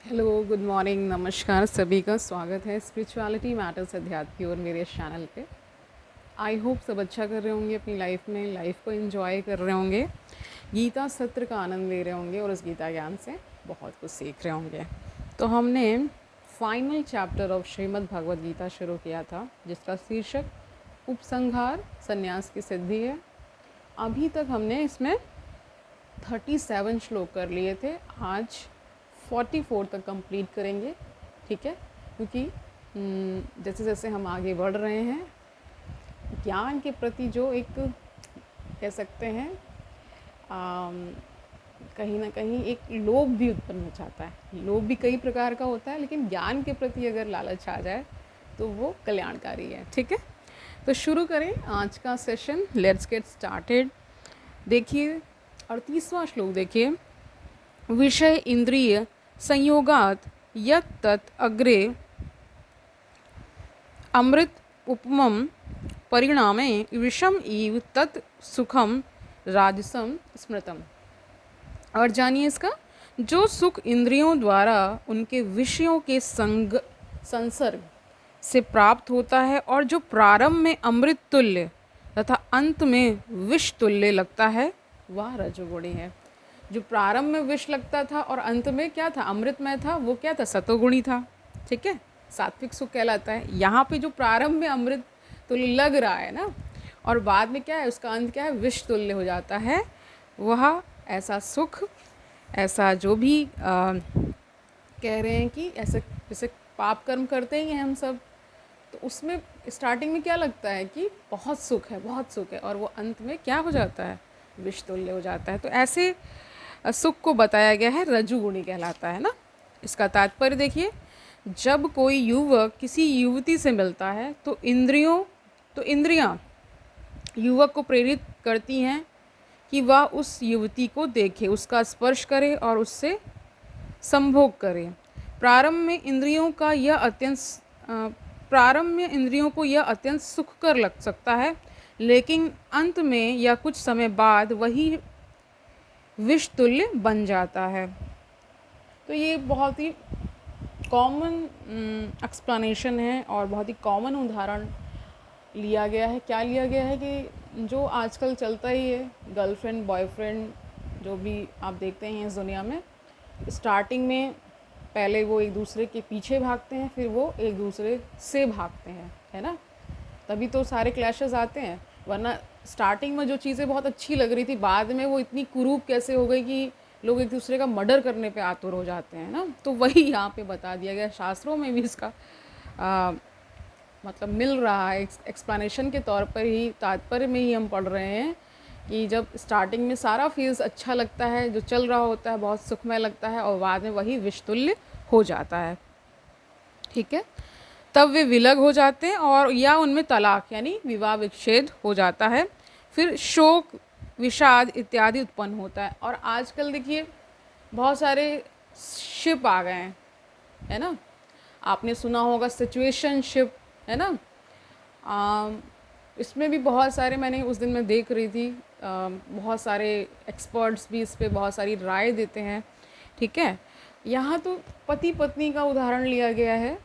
Hello, good morning, नमस्कार। सभी का स्वागत है स्पिरिचुअलिटी मैटर्स अध्यात्म की ओर मेरे इस चैनल पे। आई होप सब अच्छा कर रहे होंगे अपनी लाइफ में, लाइफ को एंजॉय कर रहे होंगे, गीता सत्र का आनंद ले रहे होंगे और उस गीता ज्ञान से बहुत कुछ सीख रहे होंगे। तो हमने final chapter of Shrimad Bhagavad Gita शुरू किया था, जिसका शीर्षक उपसंहार संन्यास की सिद्धि है। अभी तक हमने इसमें 37 श्लोक कर लिए थे। आज 44 तक कंप्लीट करेंगे, ठीक है। क्योंकि जैसे जैसे हम आगे बढ़ रहे हैं, ज्ञान के प्रति जो एक कह सकते हैं कहीं ना कहीं एक लोभ भी उत्पन्न हो जाता है। लोभ भी कई प्रकार का होता है, लेकिन ज्ञान के प्रति अगर लालच आ जाए तो वो कल्याणकारी है, ठीक है। तो शुरू करें आज का सेशन। Let's get started. देखिए 38वां श्लोक देखिए। विषय इंद्रिय संयोगात यत् तत् अग्रे अमृत उपमं परिणामे विषम इव तत् सुखम राजसम स्मृतम। और जानिए इसका, जो सुख इंद्रियों द्वारा उनके विषयों के संसर्ग से प्राप्त होता है और जो प्रारंभ में अमृत तुल्य तथा अंत में विष तुल्य लगता है, वह रजोगुणी है। जो प्रारंभ में विष लगता था और अंत में क्या था, अमृतमय था, वो क्या था, सतोगुणी था, ठीक है। सात्विक सुख कहलाता है। यहाँ पे जो प्रारंभ में अमृत तुल्य लग रहा है ना, और बाद में क्या है, उसका अंत क्या है, विष तुल्य हो जाता है, वह ऐसा सुख, ऐसा जो भी कह रहे हैं कि ऐसे जैसे पाप कर्म करते ही हैं हम सब, तो उसमें स्टार्टिंग में क्या लगता है कि बहुत सुख है, बहुत सुख है, और वो अंत में क्या हो जाता है, विष तुल्य हो जाता है। तो ऐसे सुख को बताया गया है, रजुगुणी कहलाता है ना। इसका तात्पर्य देखिए, जब कोई युवक किसी युवती से मिलता है तो इंद्रियां युवक को प्रेरित करती हैं कि वह उस युवती को देखे, उसका स्पर्श करे और उससे संभोग करे। प्रारंभ में इंद्रियों को यह अत्यंत सुखकर लग सकता है, लेकिन अंत में या कुछ समय बाद वही विष तुल्य बन जाता है। तो ये बहुत ही कॉमन एक्सप्लेनेशन है और बहुत ही कॉमन उदाहरण लिया गया है। क्या लिया गया है कि जो आजकल चलता ही है, गर्लफ्रेंड बॉयफ्रेंड जो भी आप देखते हैं इस दुनिया में, स्टार्टिंग में पहले वो एक दूसरे के पीछे भागते हैं, फिर वो एक दूसरे से भागते हैं, है ना। तभी तो सारे क्लैशेस आते हैं। वरना स्टार्टिंग में जो चीज़ें बहुत अच्छी लग रही थी, बाद में वो इतनी कुरूप कैसे हो गई कि लोग एक दूसरे का मर्डर करने पे आतुर हो जाते हैं ना। तो वही यहाँ पे बता दिया गया, शास्त्रों में भी इसका मतलब मिल रहा है एक्सप्लेनेशन के तौर पर ही, तात्पर्य में ही हम पढ़ रहे हैं कि जब स्टार्टिंग में सारा फेज़ अच्छा लगता है, जो चल रहा होता है बहुत सुखमय लगता है, और बाद में वही विषतुल्य हो जाता है, ठीक है। तब वे विलग हो जाते हैं और या उनमें तलाक यानी विवाह विच्छेद हो जाता है। फिर शोक विषाद इत्यादि उत्पन्न होता है। और आजकल देखिए बहुत सारे शिप आ गए हैं, है ना। आपने सुना होगा सिचुएशनशिप, है ना। इसमें भी बहुत सारे, मैंने उस दिन में देख रही थी, बहुत सारे एक्सपर्ट्स भी इस पे बहुत सारी राय देते हैं, ठीक है। यहाँ तो पति पत्नी का उदाहरण लिया गया है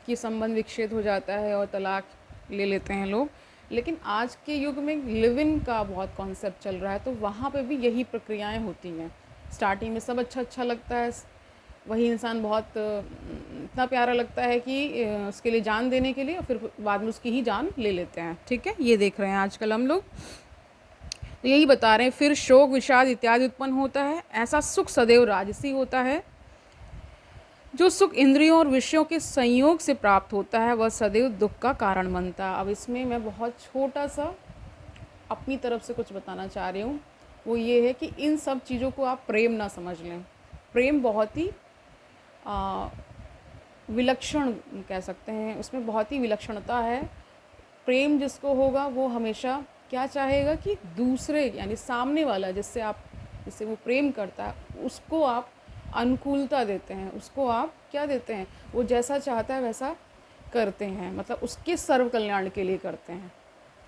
कि संबंध विच्छेद हो जाता है और तलाक ले लेते हैं लोग। लेकिन आज के युग में लिव इन का बहुत कॉन्सेप्ट चल रहा है, तो वहाँ पे भी यही प्रक्रियाएं होती हैं। स्टार्टिंग में सब अच्छा अच्छा लगता है, वही इंसान बहुत इतना प्यारा लगता है कि उसके लिए जान देने के लिए, और फिर बाद में उसकी ही जान ले लेते हैं, ठीक है। ये देख रहे हैं आजकल हम लोग। तो यही बता रहे हैं, फिर शोक विषाद इत्यादि उत्पन्न होता है। ऐसा सुख सदैव राजसी होता है। जो सुख इंद्रियों और विषयों के संयोग से प्राप्त होता है, वह सदैव दुख का कारण बनता है। अब इसमें मैं बहुत छोटा सा अपनी तरफ से कुछ बताना चाह रही हूँ। वो ये है कि इन सब चीज़ों को आप प्रेम ना समझ लें। प्रेम बहुत ही विलक्षण कह सकते हैं, उसमें बहुत ही विलक्षणता है। प्रेम जिसको होगा वो हमेशा क्या चाहेगा कि दूसरे यानी सामने वाला जिससे वो प्रेम करता है, उसको आप अनुकूलता देते हैं, उसको आप क्या देते हैं, वो जैसा चाहता है वैसा करते हैं, मतलब उसके सर्व कल्याण के लिए करते हैं।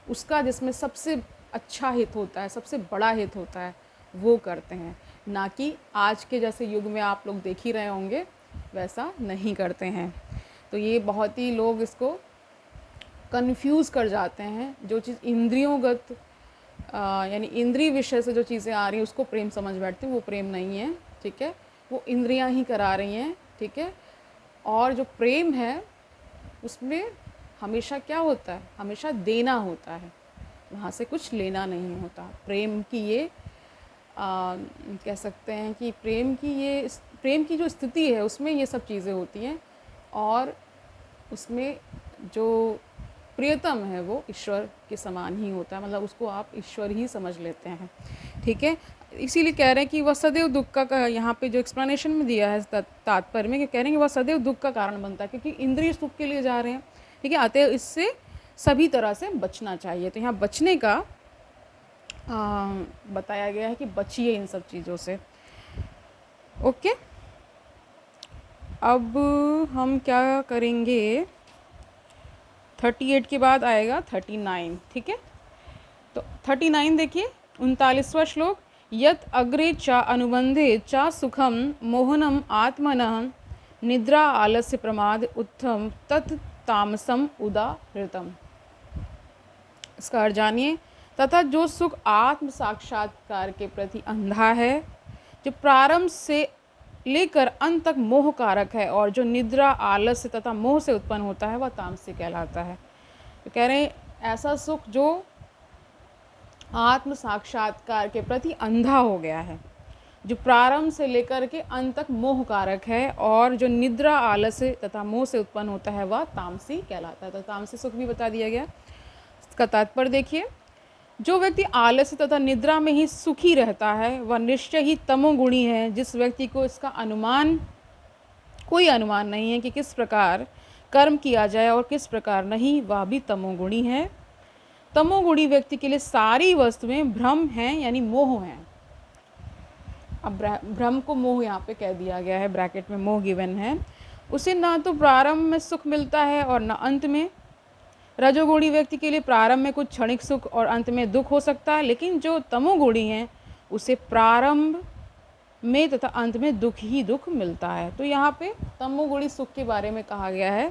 उसका जिसमें सबसे अच्छा हित होता है, सबसे बड़ा हित होता है, वो करते हैं। ना कि आज के जैसे युग में आप लोग देख ही रहे होंगे, वैसा नहीं करते हैं। तो ये बहुत ही लोग इसको कंफ्यूज कर जाते हैं। जो चीज़ इंद्रियोंगत यानी इंद्रिय विषय से जो चीज़ें आ रही हैं उसको प्रेम समझ बैठते हैं, वो प्रेम नहीं है, ठीक है, वो इंद्रियां ही करा रही हैं, ठीक है। और जो प्रेम है उसमें हमेशा क्या होता है, हमेशा देना होता है, वहाँ से कुछ लेना नहीं होता। प्रेम की ये कह सकते हैं कि प्रेम की जो स्थिति है उसमें ये सब चीज़ें होती हैं, और उसमें जो प्रियतम है वो ईश्वर के समान ही होता है, मतलब उसको आप ईश्वर ही समझ लेते हैं, ठीक है। इसीलिए कह रहे हैं कि वह सदैव दुख का यहाँ पे जो एक्सप्लेनेशन में दिया है तात्पर्य में, कि कह रहे हैं कि वह सदैव दुख का कारण बनता है, क्योंकि इंद्रिय सुख के लिए जा रहे हैं, ठीक है। अतः इससे सभी तरह से बचना चाहिए। तो यहाँ बचने का बताया गया है कि बचिए इन सब चीज़ों से। ओके, अब हम क्या करेंगे, 38 के बाद आएगा 39, ठीक है। तो 39 देखिए, 39वां श्लोक, यत अग्रे चा अनुबंधे चा सुखम मोहनम आत्मनः निद्रा आलस्य प्रमाद उत्तम तत् तामसम उदाहृतम। इसका अर्थ जानिए, तथा जो सुख आत्म साक्षात्कार के प्रति अंधा है, जो प्रारंभ से लेकर अंत तक मोह कारक है, और जो निद्रा आलस्य तथा मोह से उत्पन्न होता है, वह तामसी कहलाता है। तो कह रहे हैं ऐसा सुख जो आत्म साक्षात्कार के प्रति अंधा हो गया है, जो प्रारंभ से लेकर के अंत तक मोह कारक है, और जो निद्रा आलस्य तथा मोह से उत्पन्न होता है, वह तामसी कहलाता है। तो तामसी सुख भी बता दिया गया। इसका तात्पर्य देखिए, जो व्यक्ति आलस्य तथा निद्रा में ही सुखी रहता है वह निश्चय ही तमोगुणी है। जिस व्यक्ति को इसका कोई अनुमान नहीं है कि किस प्रकार कर्म किया जाए और किस प्रकार नहीं, वह भी तमोगुणी है। तमोगुणी व्यक्ति के लिए सारी वस्तुएं भ्रम हैं, यानी मोह हैं। अब भ्रम को मोह यहाँ पे कह दिया गया है, ब्रैकेट में मोह गिवन है। उसे ना तो प्रारंभ में सुख मिलता है और न अंत में। रजोगुणी व्यक्ति के लिए प्रारंभ में कुछ क्षणिक सुख और अंत में दुख हो सकता है, लेकिन जो तमोगुणी है उसे प्रारंभ में तथा अंत में दुख ही दुख मिलता है। तो यहाँ पे तमोगुणी सुख के बारे में कहा गया है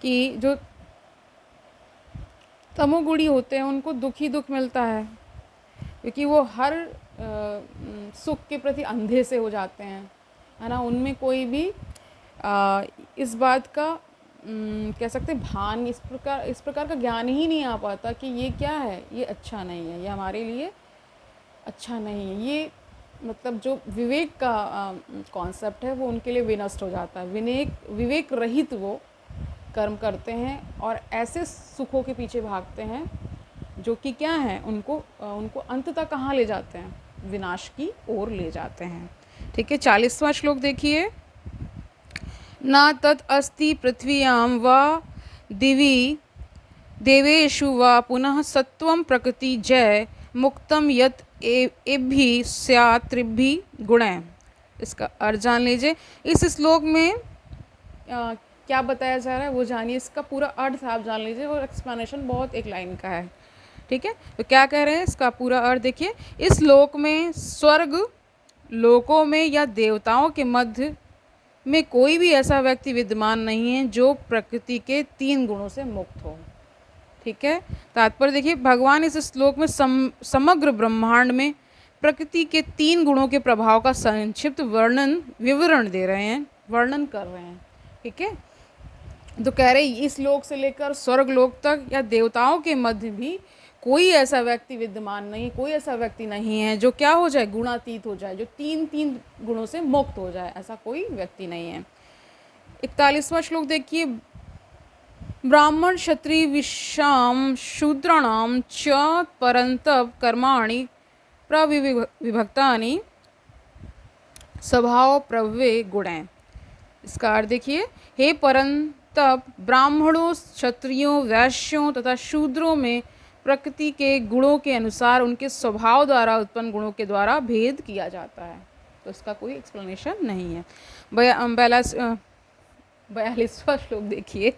कि जो तमोगुणी होते हैं उनको दुख ही दुख मिलता है, क्योंकि वो हर सुख के प्रति अंधे से हो जाते हैं, है ना। उनमें कोई भी इस बात का कह सकते भान, इस प्रकार का ज्ञान ही नहीं आ पाता कि ये क्या है, ये अच्छा नहीं है, ये हमारे लिए अच्छा नहीं है। ये मतलब जो विवेक का कॉन्सेप्ट है वो उनके लिए विनष्ट हो जाता है। विवेक रहित वो कर्म करते हैं और ऐसे सुखों के पीछे भागते हैं जो कि क्या है, उनको अंततः कहाँ ले जाते हैं, विनाश की ओर ले जाते हैं, ठीक है। 40वां श्लोक देखिए, न तत् अस्ति पृथ्व्यां वा दिवि देवेषु वा पुनः सत्वं प्रकृति जय मुक्तम यत् एभिः स्यात् त्रिभिः गुणैः। इसका अर्थ जान लीजिए। इस श्लोक में क्या बताया जा रहा है वो जानिए, इसका पूरा अर्थ आप जान लीजिए, और एक्सप्लेनेशन बहुत एक लाइन का है, ठीक है। तो क्या कह रहे हैं, इसका पूरा अर्थ देखिए। इस लोक में स्वर्ग लोकों में या देवताओं के मध्य में कोई भी ऐसा व्यक्ति विद्यमान नहीं है जो प्रकृति के 3 गुणों से मुक्त हो, ठीक है। तात्पर्य देखिए, भगवान इस श्लोक में समग्र ब्रह्मांड में प्रकृति के 3 गुणों के प्रभाव का संक्षिप्त विवरण दे रहे हैं, वर्णन कर रहे हैं, ठीक है। तो कह रहे इस लोक से लेकर स्वर्ग लोक तक या देवताओं के मध्य भी कोई ऐसा व्यक्ति विद्यमान नहीं, कोई ऐसा व्यक्ति नहीं है जो क्या हो जाए, गुणातीत हो जाए, जो 3 गुणों से मुक्त हो जाए, ऐसा कोई व्यक्ति नहीं है। 41वां श्लोक देखिए, ब्राह्मण क्षत्रिय विषाम शूद्राणाम च परंतप कर्माणि प्रविभक्तानि स्वभाव प्रभवे गुणैः। इसका अर्थ देखिए, हे परंतप, ब्राह्मणों, क्षत्रियों, वैश्यों तथा शूद्रों में प्रकृति के गुणों के अनुसार उनके स्वभाव द्वारा उत्पन्न गुणों के द्वारा भेद किया जाता है। तो इसका कोई एक्सप्लेनेशन नहीं है। 42वां श्लोक देखिए,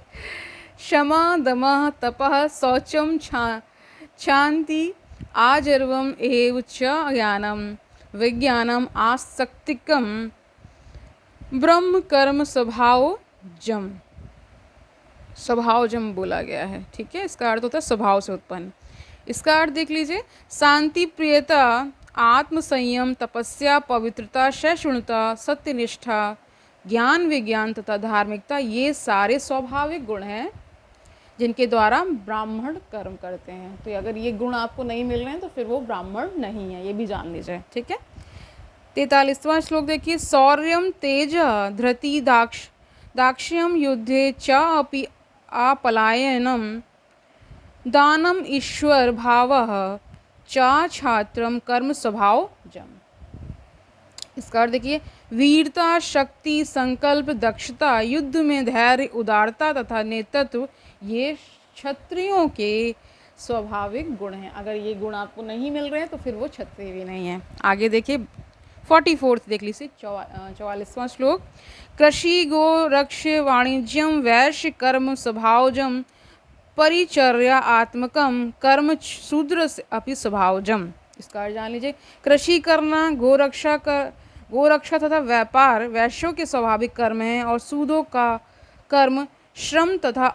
क्षमा दमः तपः शौचम क्षान्ति आजर्वम एव च ज्ञानम विज्ञानम आसक्तिकम ब्रह्म कर्म स्वभाव जम, स्वभाव जम बोला गया है, ठीक है। इसका अर्थ होता है स्वभाव से उत्पन्न। इसका अर्थ देख लीजिए, शांति, प्रियता, आत्म संयम, तपस्या, पवित्रता, सहिष्णुता, सत्यनिष्ठा, ज्ञान, विज्ञान तथा धार्मिकता, ये सारे स्वाभाविक गुण हैं जिनके द्वारा ब्राह्मण कर्म करते हैं। तो अगर ये गुण आपको नहीं मिल रहे हैं तो फिर वो ब्राह्मण नहीं है, ये भी जान लीजिए, ठीक है। 43वां श्लोक देखिए, शौर्यम तेज धृति दाक्ष्यम युद्धे च अपि अपलायनम दानम ईश्वर भावः च छात्रम कर्म स्वभाव जम। इसका अर्थ देखिए, वीरता, शक्ति, संकल्प, दक्षता, युद्ध में धैर्य, उदारता तथा नेतृत्व, ये क्षत्रियों के स्वाभाविक गुण हैं। अगर ये गुण आपको नहीं मिल रहे हैं तो फिर वो क्षत्रिय भी नहीं है। आगे देखिए 44 देख लीजिए, 44वां श्लोक, कृषि गो रक्ष वाणिज्यम वैश्य कर्म स्वभावजम परिचर्या आत्मकम कर्म शूद्र अपि स्वभावजम। इसका अर्थ जान लीजिए, कृषि करना, गोरक्षा तथा व्यापार वैश्यों के स्वाभाविक कर्म हैं और सूदों का कर्म श्रम तथा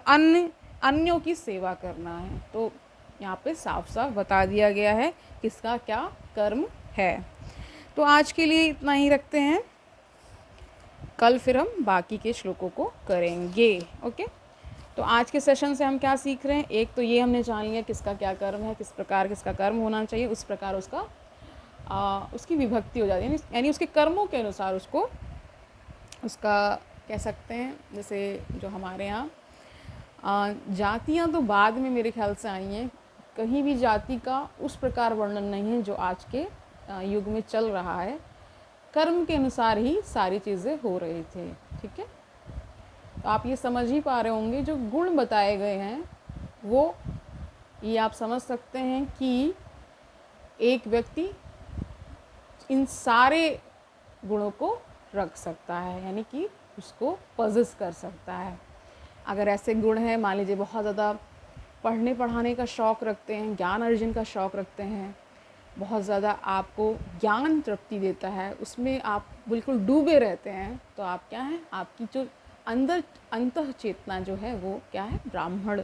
अन्यों की सेवा करना है। तो यहाँ पे साफ साफ बता दिया गया है किसका क्या कर्म है। तो आज के लिए इतना ही रखते हैं, कल फिर हम बाकी के श्लोकों को करेंगे। ओके, तो आज के सेशन से हम क्या सीख रहे हैं, एक तो ये हमने जान लिया किसका क्या कर्म है, किस प्रकार किसका कर्म होना चाहिए, उस प्रकार उसका उसकी विभक्ति हो जाती है, यानी उसके कर्मों के अनुसार उसका कह सकते हैं। जैसे जो हमारे यहाँ जातियाँ तो बाद में मेरे ख्याल से आई हैं, कहीं भी जाति का उस प्रकार वर्णन नहीं है जो आज के युग में चल रहा है। कर्म के अनुसार ही सारी चीज़ें हो रही थी, ठीक है। तो आप ये समझ ही पा रहे होंगे, जो गुण बताए गए हैं वो ये आप समझ सकते हैं कि एक व्यक्ति इन सारे गुणों को रख सकता है, यानी कि उसको पजेस कर सकता है। अगर ऐसे गुण हैं, मान लीजिए बहुत ज़्यादा पढ़ने पढ़ाने का शौक़ रखते हैं, ज्ञान अर्जन का शौक़ रखते हैं, बहुत ज़्यादा आपको ज्ञान तृप्ति देता है, उसमें आप बिल्कुल डूबे रहते हैं, तो आप क्या हैं, आपकी जो अंदर अंतः चेतना जो है वो क्या है, ब्राह्मण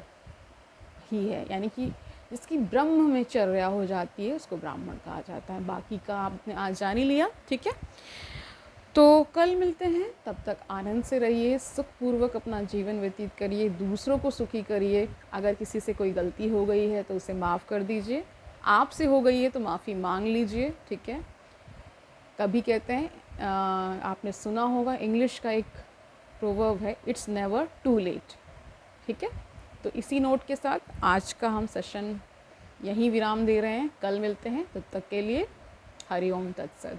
ही है। यानी कि जिसकी ब्रह्म में चर्या हो जाती है उसको ब्राह्मण कहा जाता है। बाकी का आपने आज जान ही लिया, ठीक है। तो कल मिलते हैं, तब तक आनंद से रहिए, सुखपूर्वक अपना जीवन व्यतीत करिए, दूसरों को सुखी करिए। अगर किसी से कोई गलती हो गई है तो उसे माफ़ कर दीजिए, आपसे हो गई है तो माफ़ी मांग लीजिए, ठीक है। कभी कहते हैं आपने सुना होगा, इंग्लिश का एक प्रोवर्ब है, इट्स नेवर टू लेट, ठीक है। तो इसी नोट के साथ आज का हम सेशन यहीं विराम दे रहे हैं, कल मिलते हैं, तब तक के लिए हरि ओम तत्सत।